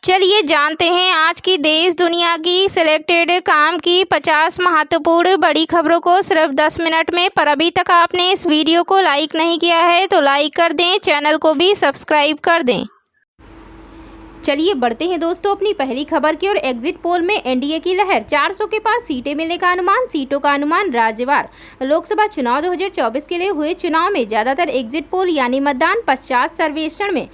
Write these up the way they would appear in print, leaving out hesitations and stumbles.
चलिए जानते हैं आज की देश दुनिया की सिलेक्टेड काम की 50 महत्वपूर्ण बड़ी खबरों को सिर्फ 10 मिनट में। पर अभी तक आपने इस वीडियो को लाइक नहीं किया है तो लाइक कर दें, चैनल को भी सब्सक्राइब कर दें। चलिए बढ़ते हैं दोस्तों अपनी पहली खबर की ओर। एग्जिट पोल में एनडीए की लहर, 400 के पास सीटें मिलने का अनुमान। सीटों का अनुमान राज्यवार। लोकसभा चुनाव 2024 के लिए हुए चुनाव में ज्यादातर एग्जिट पोल यानी मतदान पश्चात सर्वेक्षण में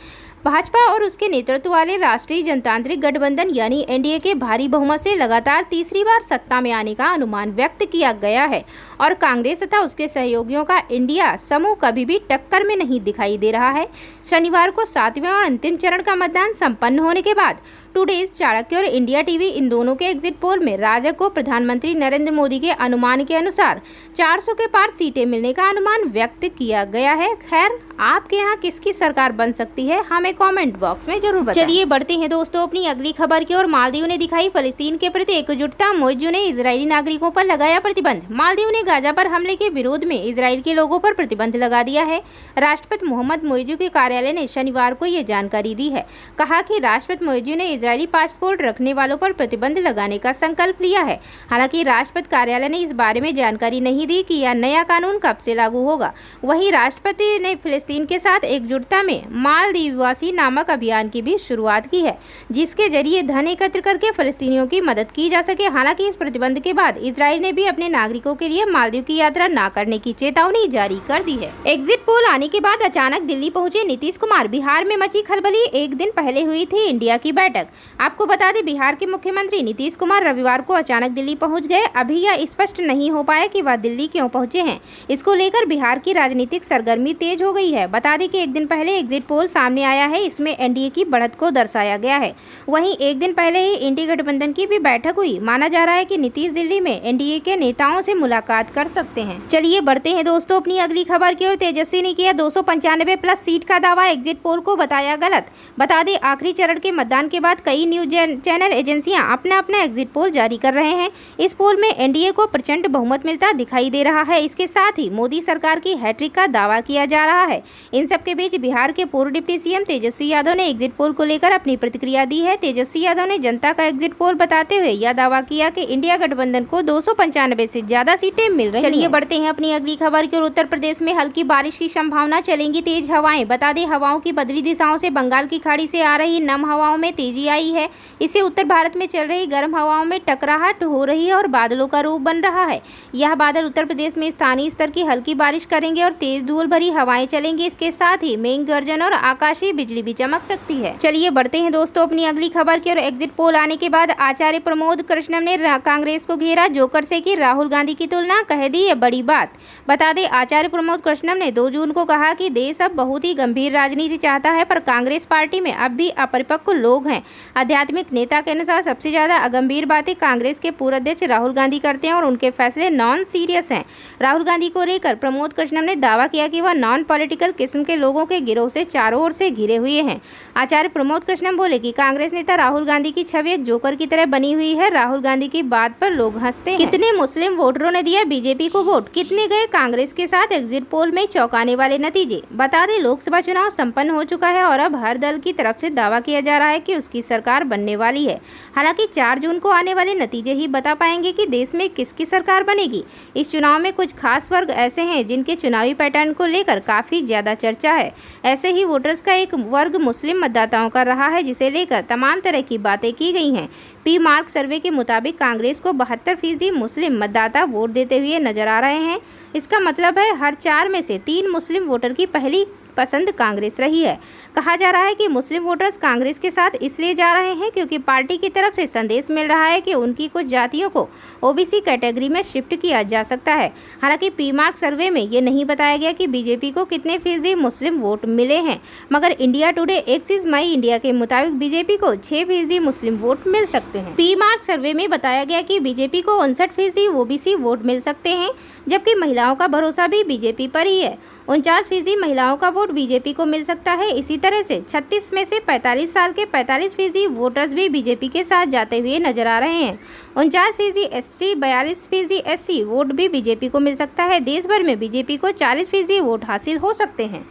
भाजपा और उसके नेतृत्व वाले राष्ट्रीय जनतांत्रिक गठबंधन यानी एनडीए के भारी बहुमत से लगातार तीसरी बार सत्ता में आने का अनुमान व्यक्त किया गया है और कांग्रेस तथा उसके सहयोगियों का इंडिया समूह कभी भी टक्कर में नहीं दिखाई दे रहा है। शनिवार को 7वें और अंतिम चरण का मतदान संपन्न होने के बाद टुडेज, चाणक्य और इंडिया टीवी इन दोनों के एग्जिट पोल में राजग को प्रधानमंत्री नरेंद्र मोदी के अनुमान के अनुसार 400 के पार सीटें मिलने का अनुमान व्यक्त किया गया है। खैर, आपके यहाँ किसकी सरकार बन सकती है हमें कमेंट बॉक्स में जरूर बताएं। चलिए बढ़ते हैं दोस्तों अपनी अगली खबर की ओर। मालदीव ने दिखाई फलस्तीन के प्रति एकजुटता। मुइज़्ज़ ने इजरायली नागरिकों पर लगाया प्रतिबंध। मालदीव ने गाजा पर हमले के विरोध में इजरायल के लोगों पर प्रतिबंध लगा दिया है। राष्ट्रपति मोहम्मद मुइज़्ज़ के कार्यालय ने शनिवार को ये जानकारी दी है। कहा कि राष्ट्रपति मुइज़्ज़ ने इजरायली पासपोर्ट रखने वालों पर प्रतिबंध लगाने का संकल्प लिया है। हालांकि राष्ट्रपति कार्यालय ने इस बारे में जानकारी नहीं दी कि यह नया कानून कब से लागू होगा। वहीं राष्ट्रपति ने फिलिस्तीन के साथ एकजुटता में मालदीववासी नामक अभियान की भी शुरुआत की है, जिसके जरिए धन एकत्र करके फिलिस्तीनियों की मदद की जा सके। हालांकि इस प्रतिबंध के बाद इजरायल ने भी अपने नागरिकों के लिए मालदीव की यात्रा न करने की चेतावनी जारी कर दी है। एग्जिट पोल आने के बाद अचानक दिल्ली पहुंचे नीतीश कुमार। बिहार में मची खलबली। एक दिन पहले हुई थी इंडिया की बैठक। आपको बता दें, बिहार के मुख्यमंत्री नीतीश कुमार रविवार को अचानक दिल्ली पहुंच गए। अभी यह स्पष्ट नहीं हो पाया कि वह दिल्ली क्यों पहुंचे हैं। इसको लेकर बिहार की राजनीतिक सरगर्मी तेज हो गई है। बता दें कि एक दिन पहले एग्जिट पोल सामने आया है, इसमें एनडीए की बढ़त को दर्शाया गया है। वहीं एक दिन पहले ही इंडी गठबंधन की भी बैठक हुई। माना जा रहा है कि नीतीश दिल्ली में एनडीए के नेताओं से मुलाकात कर सकते हैं। चलिए बढ़ते हैं दोस्तों अपनी अगली खबर की ओर। तेजस्वी ने किया 295 प्लस सीट का दावा। एग्जिट पोल को बताया गलत। बता दें, आखिरी चरण के मतदान के बाद कई न्यूज चैनल एजेंसियां अपना एग्जिट पोल जारी कर रहे हैं। इस पोल में एनडीए को प्रचंड बहुमत मिलता दिखाई दे रहा है। इसके साथ ही मोदी सरकार की हैट्रिक का दावा किया जा रहा है। इन सबके बीच बिहार के पूर्व डिप्टी सीएम तेजस्वी यादव ने एग्जिट पोल को लेकर अपनी प्रतिक्रिया दी है। तेजस्वी यादव ने जनता का एग्जिट पोल बताते हुए यह दावा किया कि इंडिया गठबंधन को 295 से ज्यादा सीटें मिल रही हैं। चलिए बढ़ते हैं अपनी अगली खबर की ओर। उत्तर प्रदेश में हल्की बारिश की संभावना, चलेंगी तेज हवाएं। बता दें, हवाओं की बदली दिशाओं से बंगाल की खाड़ी से आ रही नम हवाओं में तेजी आई है। इससे उत्तर भारत में चल रही गर्म हवाओं में टकराहट हो रही है और बादलों का रूप बन रहा है। यह बादल उत्तर प्रदेश में स्थानीय स्तर की हल्की बारिश करेंगे और तेज धूल भरी हवाएं चलेंगी। इसके साथ ही मेघ गर्जन और आकाशीय बिजली भी चमक सकती है। चलिए बढ़ते हैं दोस्तों अपनी अगली खबर की ओर। एग्जिट पोल आने के बाद आचार्य प्रमोद कृष्णम ने कांग्रेस को घेरा। जोकर से की राहुल गांधी की तुलना, कह दी ये बड़ी बात। बता दें, आचार्य प्रमोद कृष्णम ने 2 जून को कहा कि देश अब बहुत ही गंभीर राजनीति चाहता है, पर कांग्रेस पार्टी में अब भी अपरिपक्व लोग हैं। आध्यात्मिक नेता के अनुसार सबसे ज्यादा अगंभीर बातें कांग्रेस के पूर्व अध्यक्ष राहुल गांधी करते हैं और उनके फैसले नॉन सीरियस हैं। राहुल गांधी को लेकर प्रमोद कृष्णम ने दावा किया कि वह नॉन पॉलिटिकल किस्म के लोगों के गिरोह से चारों ओर से घिरे हुए हैं। आचार्य प्रमोद कृष्णम बोले कि कांग्रेस नेता राहुल गांधी की छवि एक जोकर की तरह बनी हुई है। राहुल गांधी की बात पर लोग हंसते हैं। कितने मुस्लिम वोटरों ने दिया बीजेपी को वोट, कितने गए कांग्रेस के साथ। एग्जिट पोल में चौंकाने वाले नतीजे। बता दें, लोकसभा चुनाव संपन्न हो चुका है और अब हर दल की तरफ से दावा किया जा रहा है कि उसकी सरकार बनने वाली है। हालांकि 4 जून को आने वाले नतीजे ही बता पाएंगे कि देश में किसकी सरकार बनेगी। इस चुनाव में कुछ खास वर्ग ऐसे हैं जिनके चुनावी पैटर्न को लेकर काफी ज्यादा चर्चा है। ऐसे ही वोटर्स का एक वर्ग मुस्लिम मतदाताओं का रहा है, जिसे लेकर तमाम तरह की बातें की गई हैं। पी मार्क सर्वे के मुताबिक कांग्रेस को 72% मुस्लिम मतदाता वोट देते हुए नजर आ रहे हैं। इसका मतलब है हर 4 में से 3 मुस्लिम वोटर की पहली पसंद कांग्रेस रही है। कहा जा रहा है कि मुस्लिम वोटर्स कांग्रेस के साथ इसलिए जा रहे हैं क्योंकि पार्टी की तरफ से संदेश मिल रहा है कि उनकी कुछ जातियों को ओबीसी कैटेगरी में शिफ्ट किया जा सकता है। हालांकि पी मार्क सर्वे में ये नहीं बताया गया कि बीजेपी को कितने फीसदी मुस्लिम वोट मिले हैं, मगर इंडिया टुडे एक्सिस माई इंडिया के मुताबिक बीजेपी को 6% मुस्लिम वोट मिल सकते हैं। पी मार्क सर्वे में बताया गया कि बीजेपी को 59% ओबीसी वोट मिल सकते हैं, जबकि महिलाओं का भरोसा भी बीजेपी पर ही है। 49% महिलाओं का वोट बीजेपी को मिल सकता है। इसी तरह से 36 में से 45 साल के 45% वोटर्स भी बीजेपी के साथ जाते हुए नजर आ रहे हैं। 49% एसटी, 42% एससी वोट भी बीजेपी को मिल सकता है। देश भर में बीजेपी को 40% वोट हासिल हो सकते हैं।